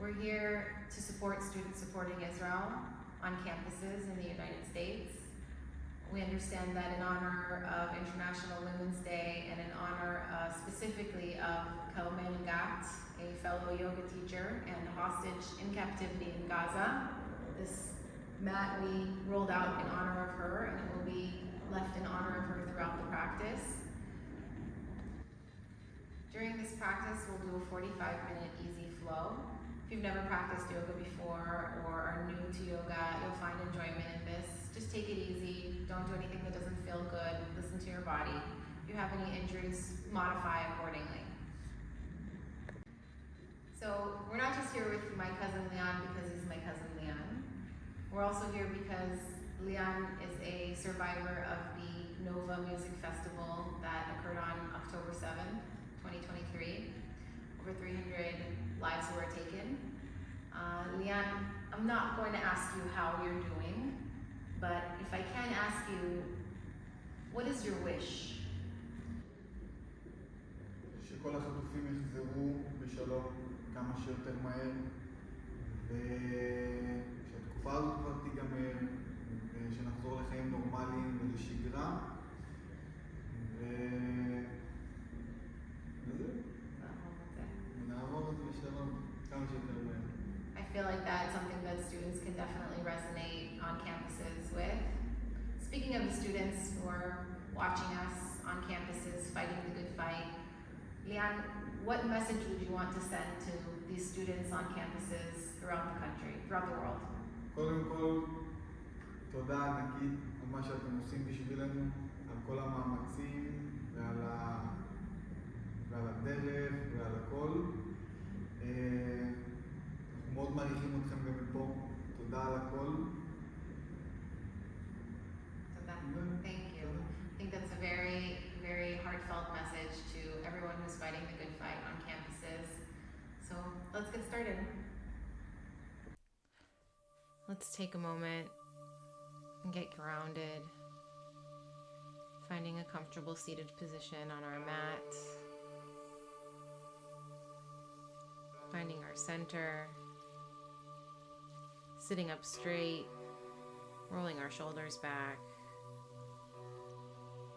We're here to support students supporting Israel on campuses in the United States. We understand that in honor of International Women's Day and in honor specifically of Condemn, a fellow yoga teacher and hostage in captivity in Gaza, this mat we rolled out in honor of her, and it will be left in honor of her throughout the practice. During this practice, we'll do a 45-minute easy flow. If you've never practiced yoga before or are new to yoga, you'll find enjoyment in this. Just take it easy. Don't do anything that doesn't feel good. Listen to your body. If you have any injuries, modify accordingly. So we're not just here with my cousin Lian because he's my cousin Lian. We're also here because Lian is a survivor of the Nova Music Festival that occurred on October 7th, 2023. Over 300 lives were taken. Lian, I'm not going to ask you how you're doing, but if I can ask you, what is your wish? שכל החטופים יחזרו בשלום כמה שיותר מהר, ושהתקופה הזאת כבר תיגמר, ושנחזור לחיים נורמליים ולשגרה, ונעבור את זה בשלום כמה שיותר מהר. I feel like that's something that students can definitely resonate on campuses with. Speaking of the students who are watching us on campuses fighting the good fight, Lian, what message would you want to send to these students on campuses throughout the country, throughout the world? קודם כל, תודה ענקית על מה שאתם עושים בשבילנו, על כל המאמצים ועל הדרך ועל הכל. אנחנו מאוד מעריכים אתכם גם מפה. תודה על הכל. Thank you. I think that's a very, very heartfelt message to everyone who's fighting the good fight on campuses. So let's get started. Let's take a moment and get grounded, finding a comfortable seated position on our mat, finding our center, sitting up straight, rolling our shoulders back,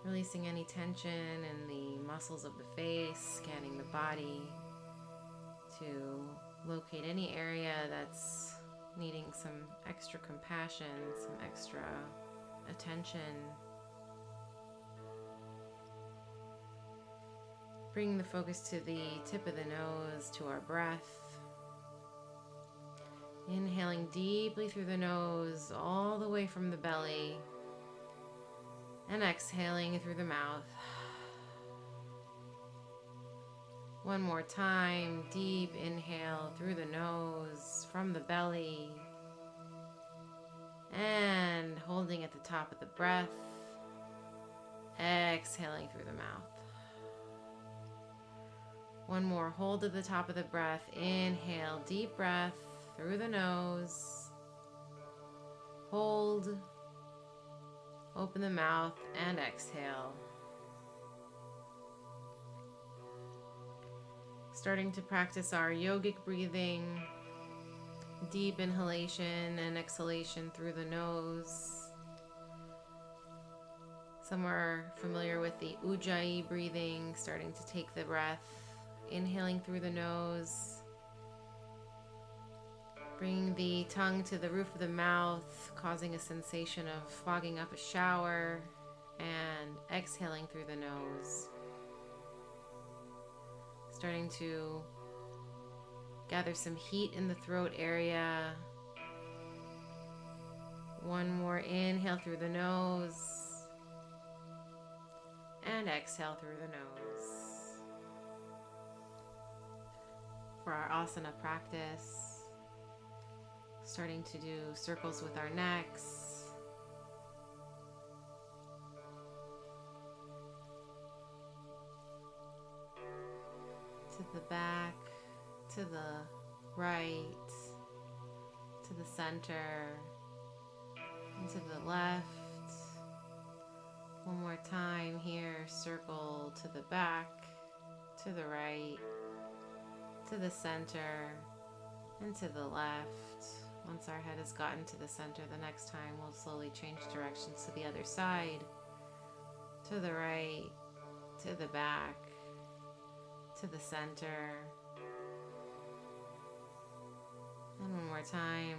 releasing any tension in the muscles of the face, scanning the body to locate any area that's needing some extra compassion, some extra attention. Bringing the focus to the tip of the nose, to our breath. Inhaling deeply through the nose, all the way from the belly, and exhaling through the mouth. One more time, deep inhale through the nose, from the belly, and holding at the top of the breath, exhaling through the mouth. One more hold at the top of the breath, inhale, deep breath through the nose, hold, open the mouth, and exhale. Starting to practice our yogic breathing, deep inhalation and exhalation through the nose. Some are familiar with the Ujjayi breathing, starting to take the breath, inhaling through the nose, bringing the tongue to the roof of the mouth, causing a sensation of fogging up a shower, and exhaling through the nose. Starting to gather some heat in the throat area. One more inhale through the nose, and exhale through the nose. For our asana practice, starting to do circles with our necks. To the back, to the right, to the center, and to the left. One more time here, circle to the back, to the right, to the center, and to the left. Once our head has gotten to the center, the next time we'll slowly change directions to the other side, to the right, to the back, to the center. And one more time.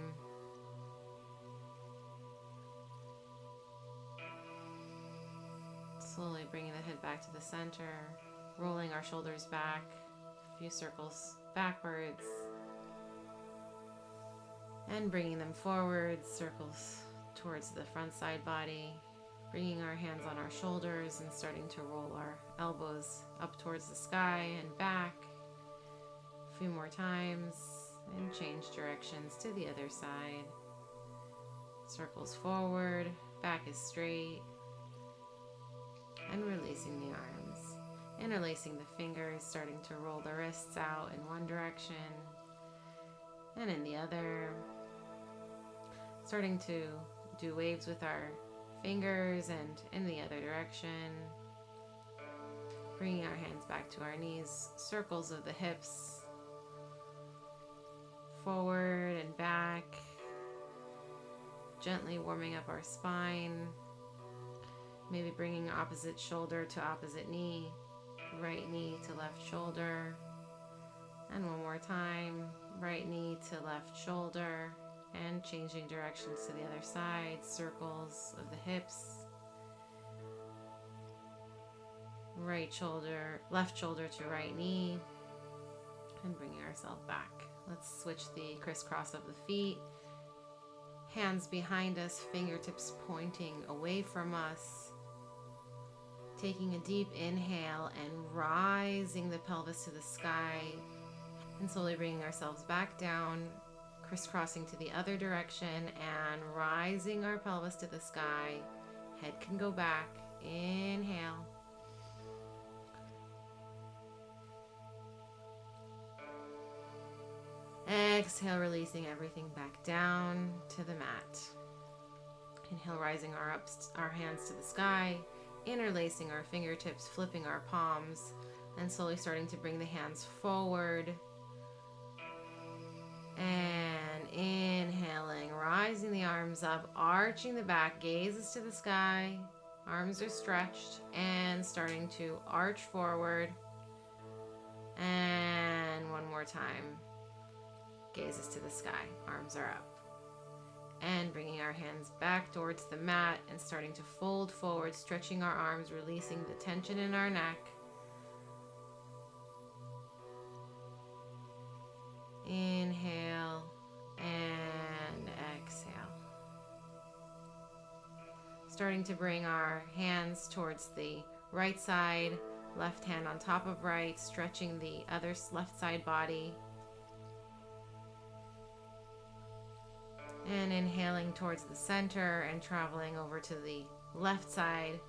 Slowly bringing the head back to the center, rolling our shoulders back, a few circles backwards, and bringing them forwards, circles towards the front side body, bringing our hands on our shoulders and starting to roll our elbows up towards the sky and back. A few more times, and change directions to the other side. Circles forward, back is straight, and releasing the arms. Interlacing the fingers, starting to roll the wrists out in one direction and in the other. Starting to do waves with our fingers and in the other direction. Bringing our hands back to our knees, circles of the hips, forward and back. Gently warming up our spine. Maybe bringing opposite shoulder to opposite knee, right knee to left shoulder. And one more time, right knee to left shoulder, and changing directions to the other side, circles of the hips. Right shoulder, left shoulder to right knee, and bringing ourselves back. Let's switch the crisscross of the feet. Hands behind us, fingertips pointing away from us. Taking a deep inhale and rising the pelvis to the sky, and slowly bringing ourselves back down, crisscrossing to the other direction and rising our pelvis to the sky. Head can go back. Inhale. Exhale, releasing everything back down to the mat. Inhale, rising our hands to the sky, interlacing our fingertips, flipping our palms, and slowly starting to bring the hands forward. And inhaling, rising the arms up, arching the back, gazes to the sky, arms are stretched, and starting to arch forward. And one more time, gazes to the sky, arms are up. And bringing our hands back towards the mat and starting to fold forward, stretching our arms, releasing the tension in our neck. Inhale and exhale. Starting to bring our hands towards the right side, left hand on top of right, stretching the other left side body. And inhaling towards the center and traveling over to the left side.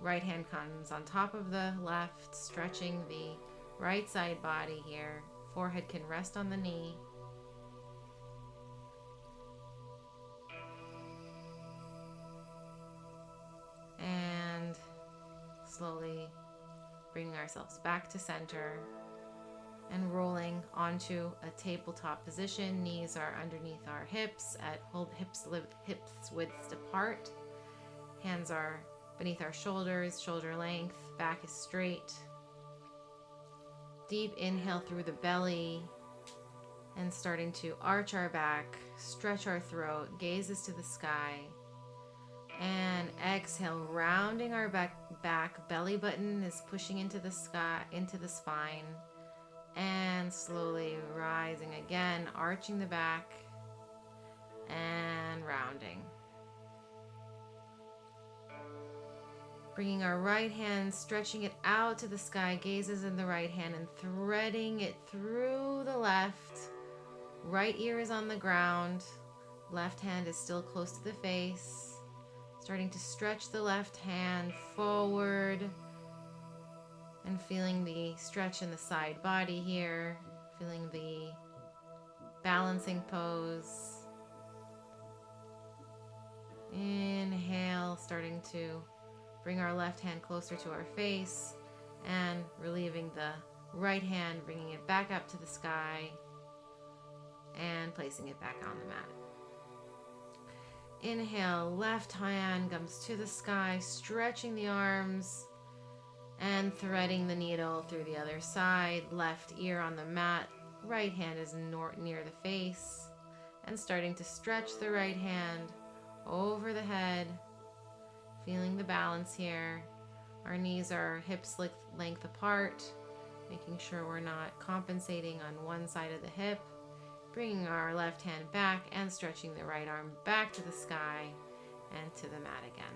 Right hand comes on top of the left, stretching the right side body here. Forehead can rest on the knee. And slowly bringing ourselves back to center and rolling onto a tabletop position. Knees are underneath our hips at hips widths apart. Hands are beneath our shoulders, shoulder length, back is straight. Deep inhale through the belly and starting to arch our back, stretch our throat, gazes to the sky. And exhale, rounding our back, belly button is pushing into the sky, into the spine. And slowly rising again, arching the back and rounding. Bringing our right hand, stretching it out to the sky, gazes in the right hand and threading it through the left. Right ear is on the ground. Left hand is still close to the face. Starting to stretch the left hand forward and feeling the stretch in the side body here. Feeling the balancing pose. Inhale, starting to bring our left hand closer to our face and relieving the right hand, bringing it back up to the sky. and placing it back on the mat. Inhale, left hand comes to the sky, stretching the arms and threading the needle through the other side. Left ear on the mat, right hand is near the face, and starting to stretch the right hand over the head, feeling the balance here. Our knees are hips length apart, making sure we're not compensating on one side of the hip. Bringing our left hand back and stretching the right arm back to the sky and to the mat again.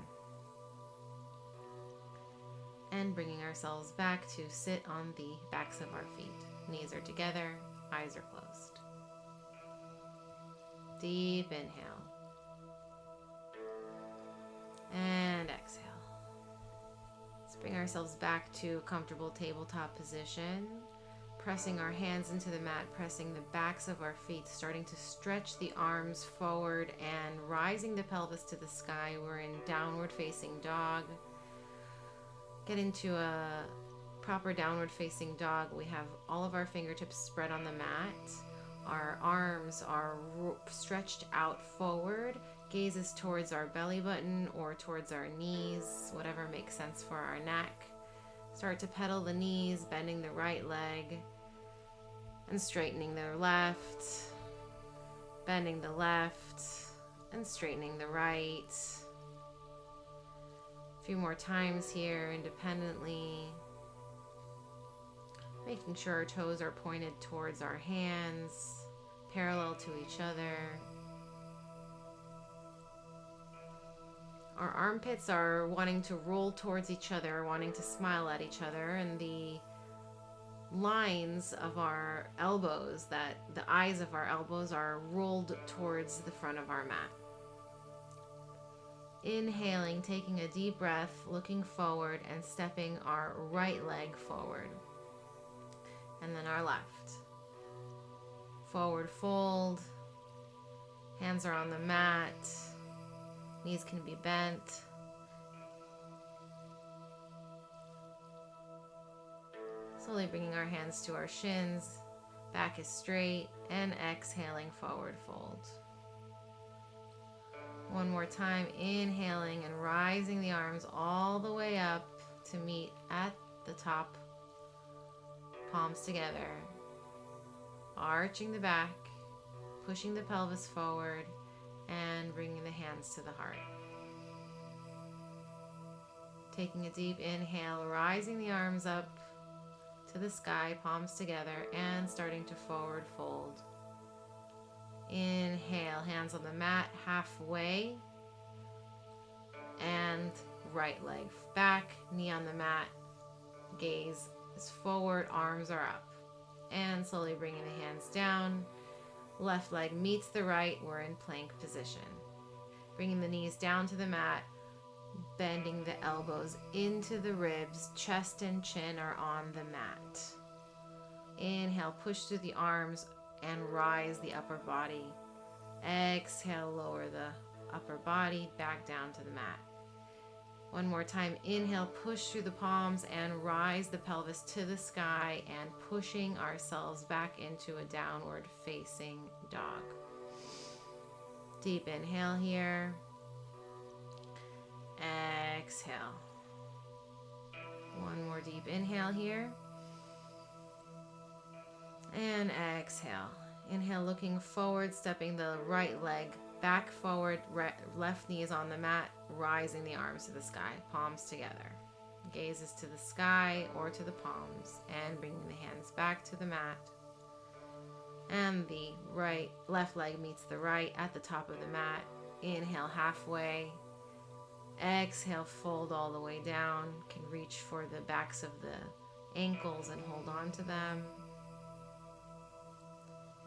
And bringing ourselves back to sit on the backs of our feet. Knees are together, eyes are closed. Deep inhale. And exhale. Let's bring ourselves back to a comfortable tabletop position. Pressing our hands into the mat, pressing the backs of our feet, starting to stretch the arms forward and rising the pelvis to the sky. We're in downward facing dog. Get into a proper downward facing dog. We have all of our fingertips spread on the mat. Our arms are stretched out forward. Gaze is towards our belly button or towards our knees, whatever makes sense for our neck. Start to pedal the knees, bending the right leg and straightening the left, bending the left and straightening the right. A few more times here independently, making sure our toes are pointed towards our hands, parallel to each other. Our armpits are wanting to roll towards each other, wanting to smile at each other, and the lines of our elbows, that the eyes of our elbows are rolled towards the front of our mat. Inhaling, taking a deep breath, looking forward and stepping our right leg forward. And then our left. Forward fold. Hands are on the mat. Knees can be bent. Slowly bringing our hands to our shins. Back is straight and exhaling, forward fold. One more time, inhaling and rising the arms all the way up to meet at the top. Palms together. Arching the back, pushing the pelvis forward, and bringing the hands to the heart. Taking a deep inhale, rising the arms up to the sky, palms together, and starting to forward fold. Inhale, hands on the mat, halfway, and right leg back, knee on the mat, gaze is forward, arms are up. And slowly bringing the hands down. Left leg meets the right, we're in plank position. Bringing the knees down to the mat, bending the elbows into the ribs, chest and chin are on the mat. Inhale, push through the arms and rise the upper body. Exhale, lower the upper body back down to the mat. One more time, inhale, push through the palms and rise the pelvis to the sky and pushing ourselves back into a downward facing dog. Deep inhale here. Exhale. One more deep inhale here. And exhale. Inhale, looking forward, stepping the right leg back forward, left knee is on the mat, rising the arms to the sky, palms together. Gaze is to the sky or to the palms, and bringing the hands back to the mat. And the left leg meets the right at the top of the mat. Inhale, halfway. Exhale, fold all the way down. Can reach for the backs of the ankles and hold on to them.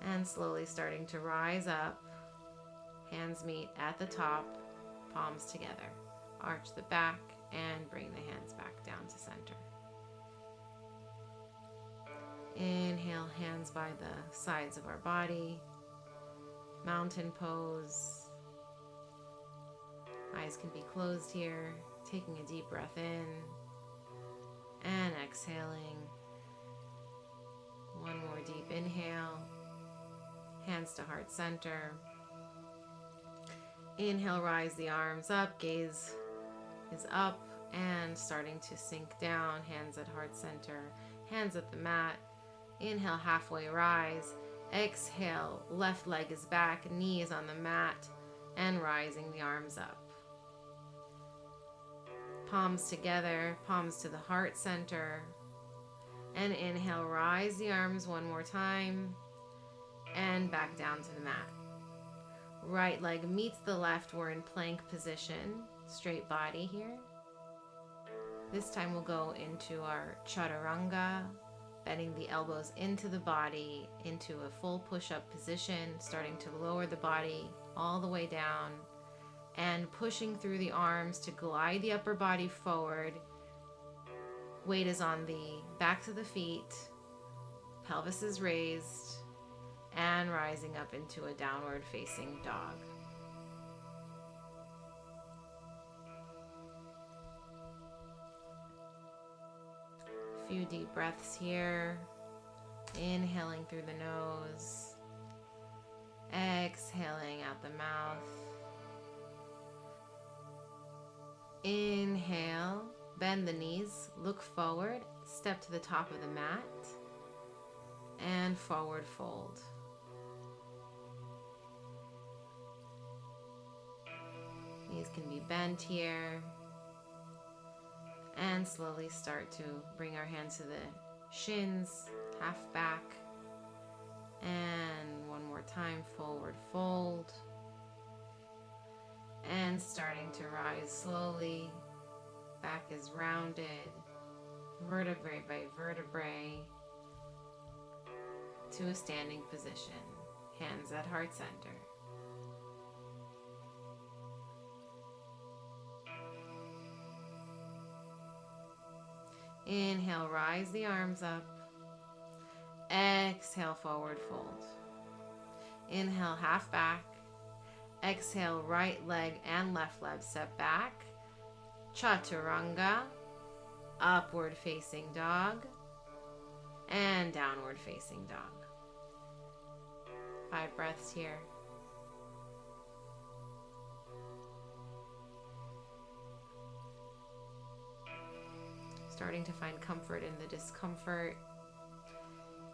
And slowly starting to rise up. Hands meet at the top, palms together. Arch the back and bring the hands back down to center. Inhale, hands by the sides of our body. Mountain pose. Eyes can be closed here. Taking a deep breath in and exhaling. One more deep inhale. hands to heart center. Inhale, rise the arms up, gaze is up and starting to sink down, hands at heart center, hands at the mat. Inhale, halfway rise. Exhale, left leg is back, knee is on the mat, and rising the arms up. Palms together, palms to the heart center. And inhale, rise the arms one more time, and back down to the mat. Right leg meets the left, we're in plank position, straight body here. This time we'll go into our chaturanga, bending the elbows into the body, into a full push-up position, starting to lower the body all the way down, and pushing through the arms to glide the upper body forward. Weight is on the backs of the feet, pelvis is raised, and rising up into a downward facing dog. A few deep breaths here, inhaling through the nose, exhaling out the mouth. Inhale, bend the knees, look forward, step to the top of the mat, and forward fold. Knees can be bent here. And slowly start to bring our hands to the shins, half back. And one more time, forward fold. And starting to rise slowly. Back is rounded, vertebrae by vertebrae, to a standing position. Hands at heart center. Inhale, rise the arms up. Exhale, forward fold. Inhale, half back. Exhale, right leg and left leg step back. Chaturanga, upward facing dog, and downward facing dog. 5 breaths here. Starting to find comfort in the discomfort.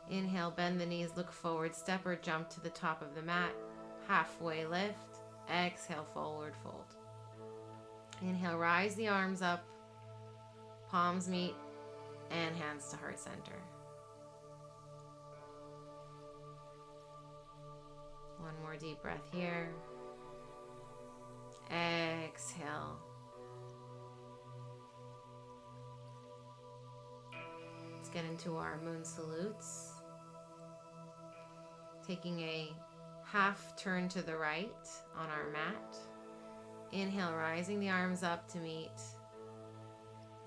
Inhale, bend the knees, look forward, step or jump to the top of the mat. Halfway lift. Exhale, forward fold. Inhale, rise the arms up. Palms meet and hands to heart center. One more deep breath here. Exhale. Let's get into our moon salutes. Taking a half turn to the right on our mat. Inhale, rising the arms up to meet.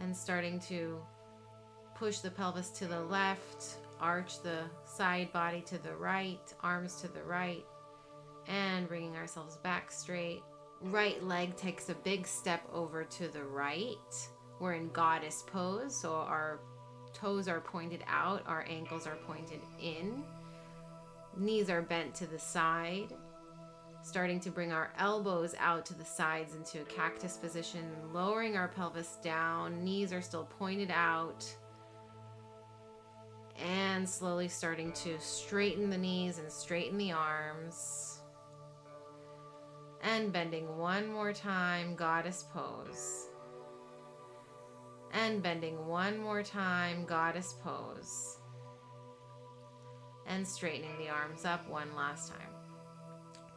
And starting to push the pelvis to the left, arch the side body to the right, arms to the right, and bringing ourselves back straight. Right leg takes a big step over to the right. We're in goddess pose, so our toes are pointed out, our ankles are pointed in. Knees are bent to the side. Starting to bring our elbows out to the sides into a cactus position, lowering our pelvis down. Knees are still pointed out. And slowly starting to straighten the knees and straighten the arms. And bending one more time, goddess pose. And bending one more time, goddess pose. And straightening the arms up one last time.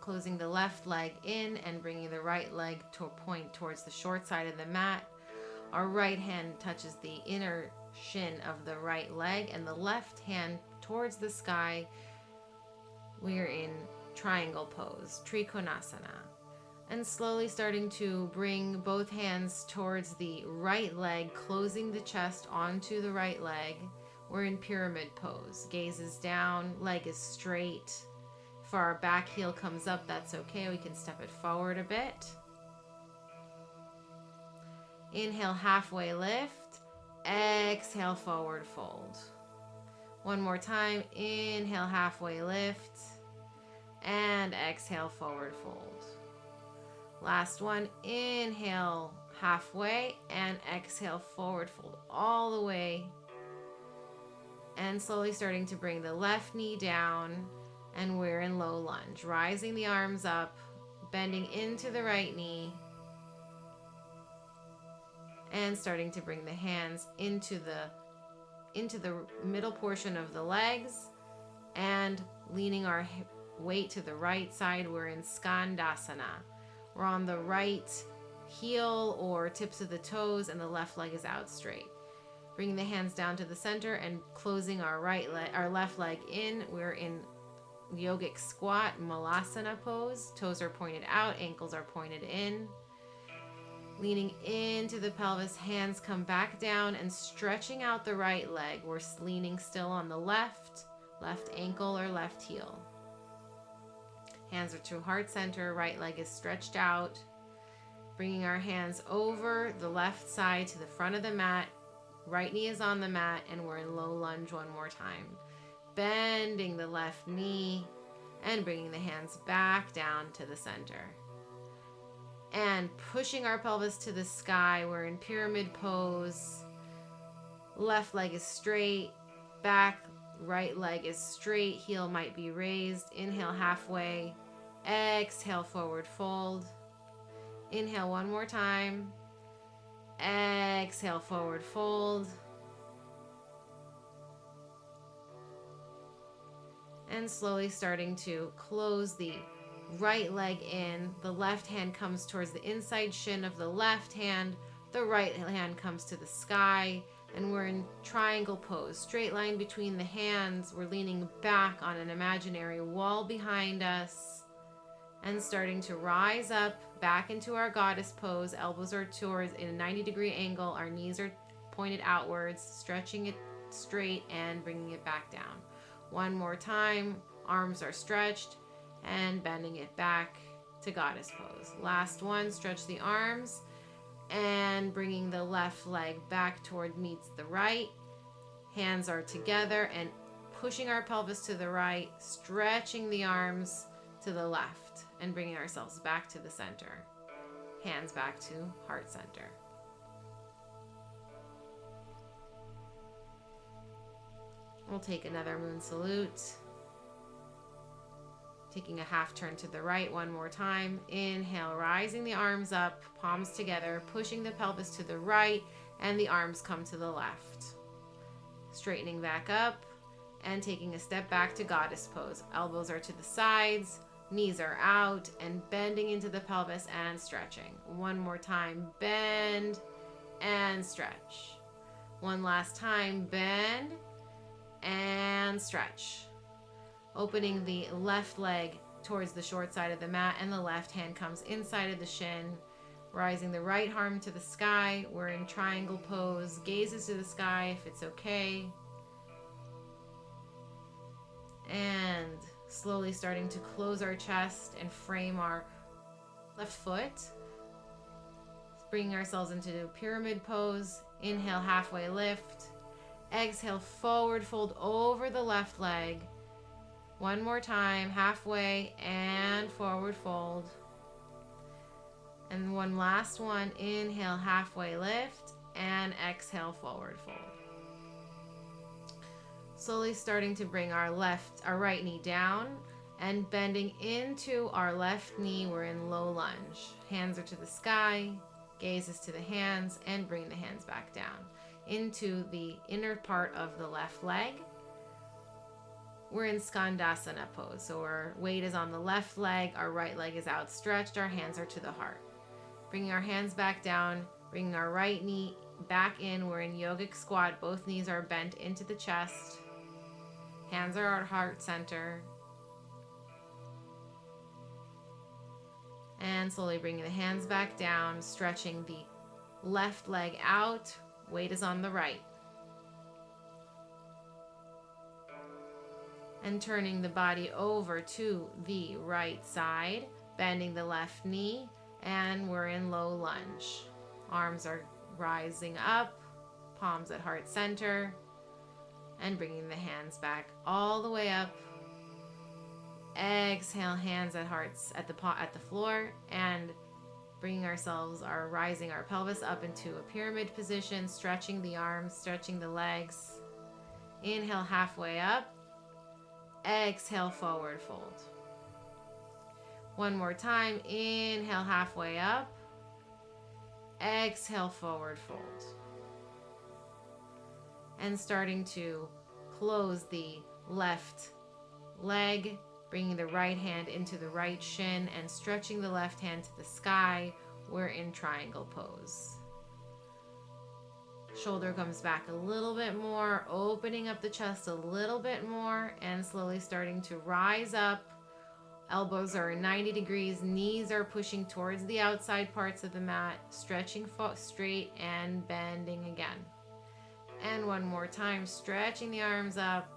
Closing the left leg in and bringing the right leg to a point towards the short side of the mat. Our right hand touches the inner shin of the right leg and the left hand towards the sky. We are in triangle pose, Trikonasana. And slowly starting to bring both hands towards the right leg, closing the chest onto the right leg. We're in pyramid pose. Gaze is down, leg is straight. If our back heel comes up, that's okay. We can step it forward a bit. Inhale, halfway lift. Exhale, forward fold. One more time. Inhale, halfway lift. And exhale, forward fold. Last one, inhale halfway and exhale, forward fold all the way. And slowly starting to bring the left knee down, and we're in low lunge. Rising the arms up, bending into the right knee, and starting to bring the hands into the middle portion of the legs, and leaning our weight to the right side. We're in Skandasana. We're on the right heel or tips of the toes, and the left leg is out straight. Bringing the hands down to the center and closing our left leg in. We're in yogic squat, malasana pose. Toes are pointed out, ankles are pointed in. Leaning into the pelvis, hands come back down and stretching out the right leg. We're leaning still on the left ankle or left heel. Hands are to heart center, right leg is stretched out. Bringing our hands over the left side to the front of the mat. Right knee is on the mat, and we're in low lunge one more time. Bending the left knee and bringing the hands back down to the center. And pushing our pelvis to the sky. We're in pyramid pose. Left leg is straight, right leg is straight, heel might be raised. Inhale halfway, exhale forward fold. Inhale one more time. Exhale, forward fold. And slowly starting to close the right leg in. The left hand comes towards the inside shin of the left hand. The right hand comes to the sky. And we're in triangle pose. Straight line between the hands. We're leaning back on an imaginary wall behind us. And starting to rise up back into our goddess pose. Elbows are towards in a 90-degree angle. Our knees are pointed outwards, stretching it straight and bringing it back down. One more time. Arms are stretched and bending it back to goddess pose. Last one, stretch the arms and bringing the left leg back toward meets the right. Hands are together and pushing our pelvis to the right, stretching the arms to the left and bringing ourselves back to the center. Hands back to heart center. We'll take another moon salute. Taking a half turn to the right one more time. Inhale, rising the arms up, palms together, pushing the pelvis to the right, and the arms come to the left. Straightening back up and taking a step back to goddess pose. Elbows are to the sides, knees are out, and bending into the pelvis and stretching. One more time, bend and stretch. One last time, bend and stretch. Opening the left leg towards the short side of the mat, and the left hand comes inside of the shin. Rising the right arm to the sky. We're in triangle pose. Gazes to the sky if it's okay. And slowly starting to close our chest and frame our left foot. Bringing ourselves into pyramid pose. Inhale, halfway lift. Exhale, forward fold over the left leg. One more time, halfway and forward fold. And one last one, inhale, halfway lift, and exhale, forward fold. Slowly starting to bring our right knee down and bending into our left knee. We're in low lunge. Hands are to the sky, gazes to the hands, and bring the hands back down into the inner part of the left leg. We're in Skandasana pose. So our weight is on the left leg, our right leg is outstretched, our hands are to the heart. Bringing our hands back down, bringing our right knee back in. We're in yogic squat. Both knees are bent into the chest. Hands are at heart center. And slowly bringing the hands back down, stretching the left leg out. Weight is on the right. And turning the body over to the right side, bending the left knee, and we're in low lunge. Arms are rising up, palms at heart center, and bringing the hands back all the way up Exhale, hands at hearts at the floor, and bringing rising our pelvis up into a pyramid position, stretching the arms, stretching the legs. Inhale, halfway up. Exhale, forward fold. One more time. Inhale, halfway up. Exhale, forward fold. And starting to close the left leg, bringing the right hand into the right shin and stretching the left hand to the sky. We're in triangle pose. Shoulder comes back a little bit more, opening up the chest a little bit more, and slowly starting to rise up. Elbows are 90 degrees, knees are pushing towards the outside parts of the mat, stretching straight and bending again. And one more time, stretching the arms up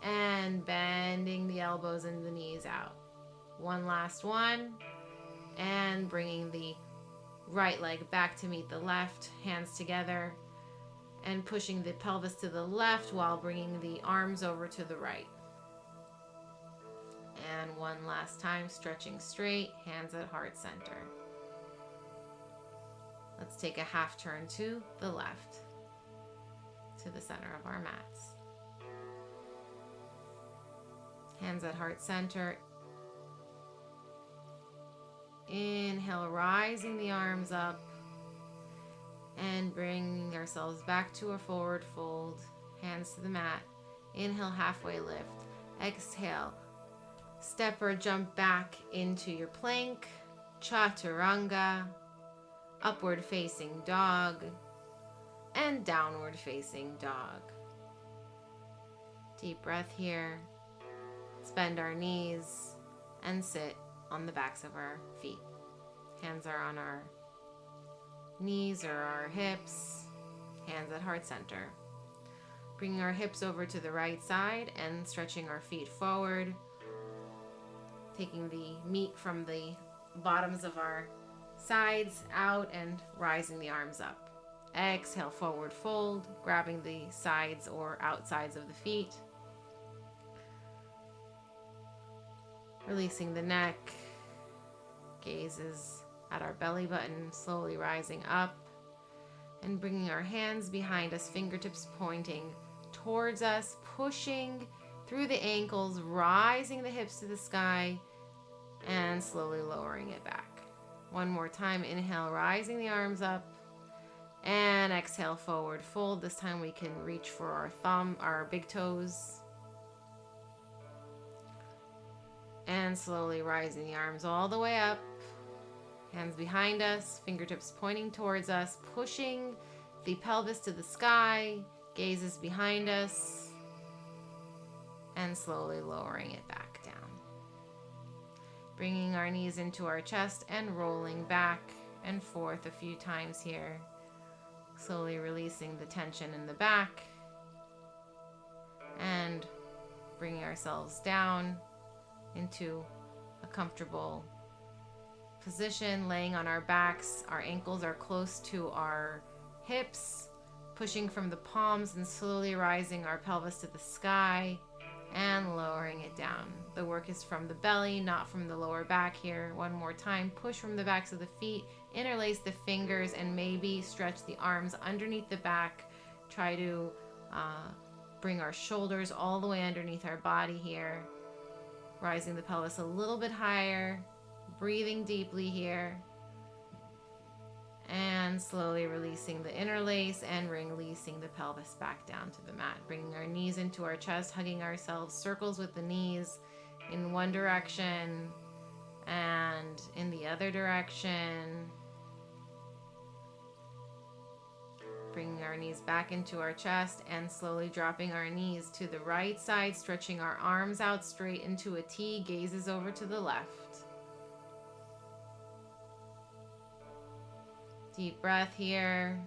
and bending the elbows and the knees out. One last one, and bringing the right leg back to meet the left, hands together, and pushing the pelvis to the left while bringing the arms over to the right. And one last time, stretching straight, hands at heart center. Let's take a half turn to the left, to the center of our mats. Hands at heart center. Inhale, rising the arms up and bringing ourselves back to a forward fold. Hands to the mat. Inhale, halfway lift. Exhale, step or jump back into your plank, chaturanga, upward facing dog, and downward facing dog. Deep breath here. Let's bend our knees and sit on the backs of our feet. Hands are on our knees or our hips, hands at heart center. Bringing our hips over to the right side and stretching our feet forward. Taking the meat from the bottoms of our sides out and rising the arms up. Exhale, forward fold, grabbing the sides or outsides of the feet. Releasing the neck, gazes at our belly button, slowly rising up and bringing our hands behind us, fingertips pointing towards us, pushing through the ankles, rising the hips to the sky and slowly lowering it back. One more time, inhale, rising the arms up, and exhale, forward fold. This time we can reach for our big toes. And slowly rising the arms all the way up. Hands behind us, fingertips pointing towards us, pushing the pelvis to the sky, gazes behind us, and slowly lowering it back down. Bringing our knees into our chest and rolling back and forth a few times here. Slowly releasing the tension in the back and bringing ourselves down into a comfortable position, laying on our backs. Our ankles are close to our hips, pushing from the palms and slowly rising our pelvis to the sky and lowering it down. The work is from the belly, not from the lower back here. One more time, push from the backs of the feet, interlace the fingers, and maybe stretch the arms underneath the back. Try to bring our shoulders all the way underneath our body here. Rising the pelvis a little bit higher, breathing deeply here, and slowly releasing the interlace and releasing the pelvis back down to the mat. Bringing our knees into our chest, hugging ourselves, circles with the knees in one direction and in the other direction. Bringing our knees back into our chest and slowly dropping our knees to the right side, stretching our arms out straight into a T, gazes over to the left. Deep breath here.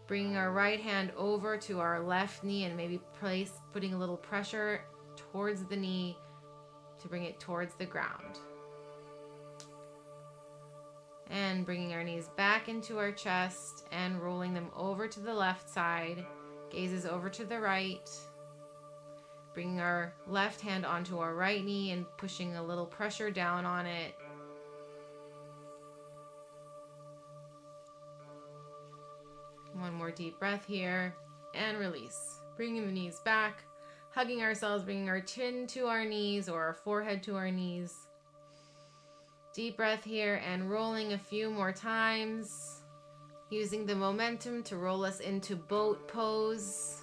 Bringing our right hand over to our left knee and maybe putting a little pressure towards the knee to bring it towards the ground. And bringing our knees back into our chest and rolling them over to the left side, gazes over to the right. Bringing our left hand onto our right knee and pushing a little pressure down on it. One more deep breath here and release. Bringing the knees back, hugging ourselves, bringing our chin to our knees or our forehead to our knees. Deep breath here and rolling a few more times. Using the momentum to roll us into boat pose.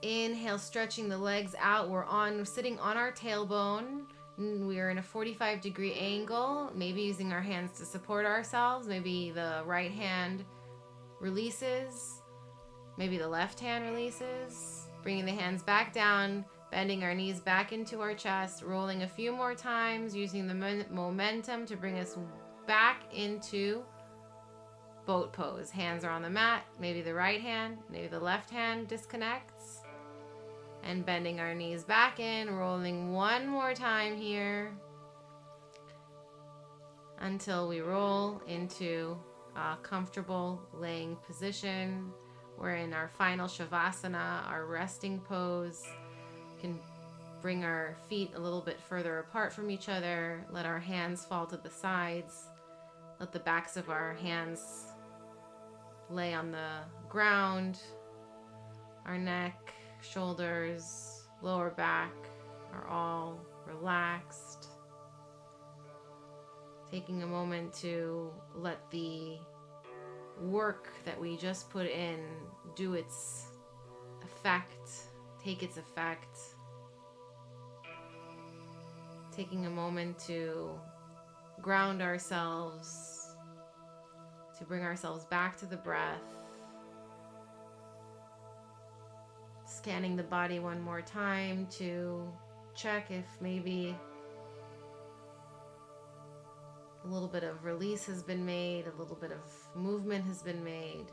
Inhale, stretching the legs out. We're sitting on our tailbone. We are in a 45-degree angle, maybe using our hands to support ourselves. Maybe the right hand releases. Maybe the left hand releases. Bringing the hands back down, bending our knees back into our chest, rolling a few more times, using the momentum to bring us back into boat pose. Hands are on the mat. Maybe the right hand, maybe the left hand disconnects. And bending our knees back in, rolling one more time here until we roll into a comfortable laying position. We're in our final shavasana, our resting pose. We can bring our feet a little bit further apart from each other. Let our hands fall to the sides. Let the backs of our hands lay on the ground. Our neck, shoulders, lower back are all relaxed. Taking a moment to let the work that we just put in do its effect, take its effect. Taking a moment to ground ourselves, to bring ourselves back to the breath. Scanning the body one more time to check if maybe a little bit of release has been made, a little bit of movement has been made.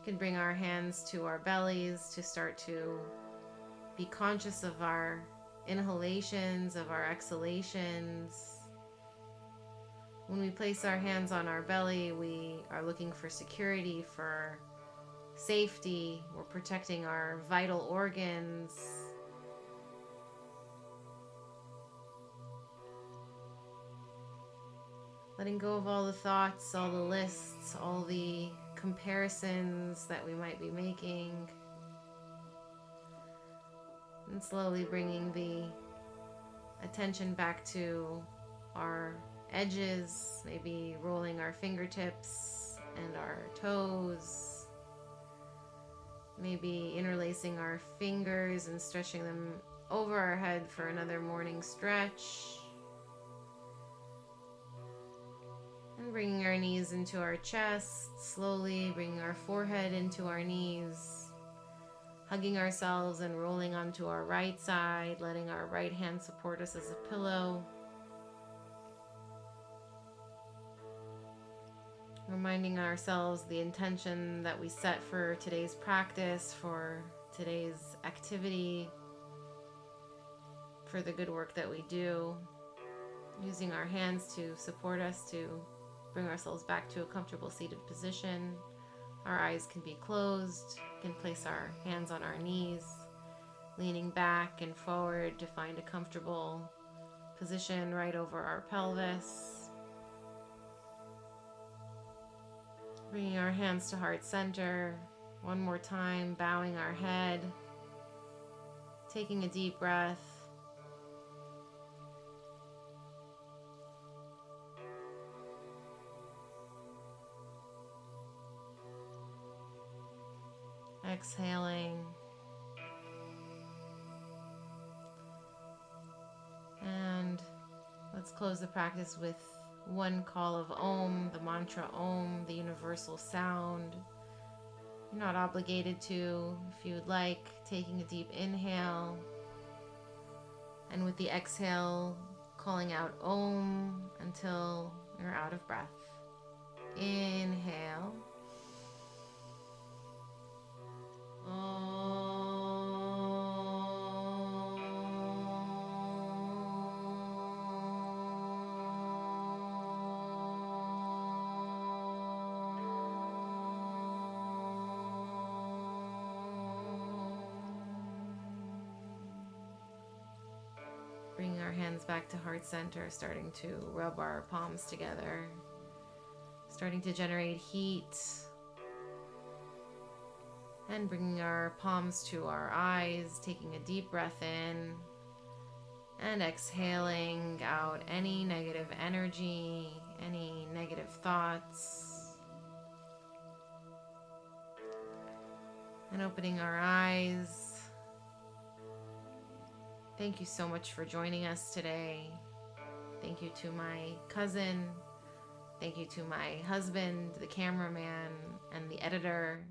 can bring our hands to our bellies to start to be conscious of our inhalations, of our exhalations. When we place our hands on our belly, we are looking for security, for safety. We're protecting our vital organs. Letting go of all the thoughts, all the lists, all the comparisons that we might be making. And slowly bringing the attention back to our edges, maybe rolling our fingertips and our toes. Maybe interlacing our fingers and stretching them over our head for another morning stretch. And bringing our knees into our chest, slowly bringing our forehead into our knees, hugging ourselves and rolling onto our right side, letting our right hand support us as a pillow. Reminding ourselves the intention that we set for today's practice, for today's activity, for the good work that we do. Using our hands to support us to bring ourselves back to a comfortable seated position. Our eyes can be closed. We can place our hands on our knees, leaning back and forward to find a comfortable position right over our pelvis. Bringing our hands to heart center. One more time, bowing our head. Taking a deep breath. Exhaling. And let's close the practice with one call of Om, the mantra Om, the universal sound. You're not obligated to. If you would like, taking a deep inhale. And with the exhale, calling out Om until you're out of breath. Inhale. Bringing our hands back to heart center, starting to rub our palms together, starting to generate heat, and bringing our palms to our eyes, taking a deep breath in and exhaling out any negative energy, any negative thoughts, and opening our eyes. Thank you so much for joining us today. Thank you to my cousin. Thank you to my husband, the cameraman, and the editor.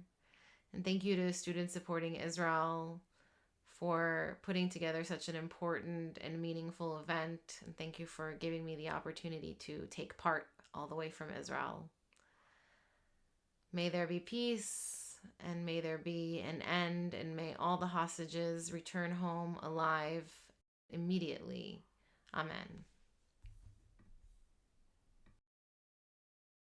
And thank you to Students Supporting Israel for putting together such an important and meaningful event. And thank you for giving me the opportunity to take part all the way from Israel. May there be peace, and may there be an end, and may all the hostages return home alive immediately. Amen.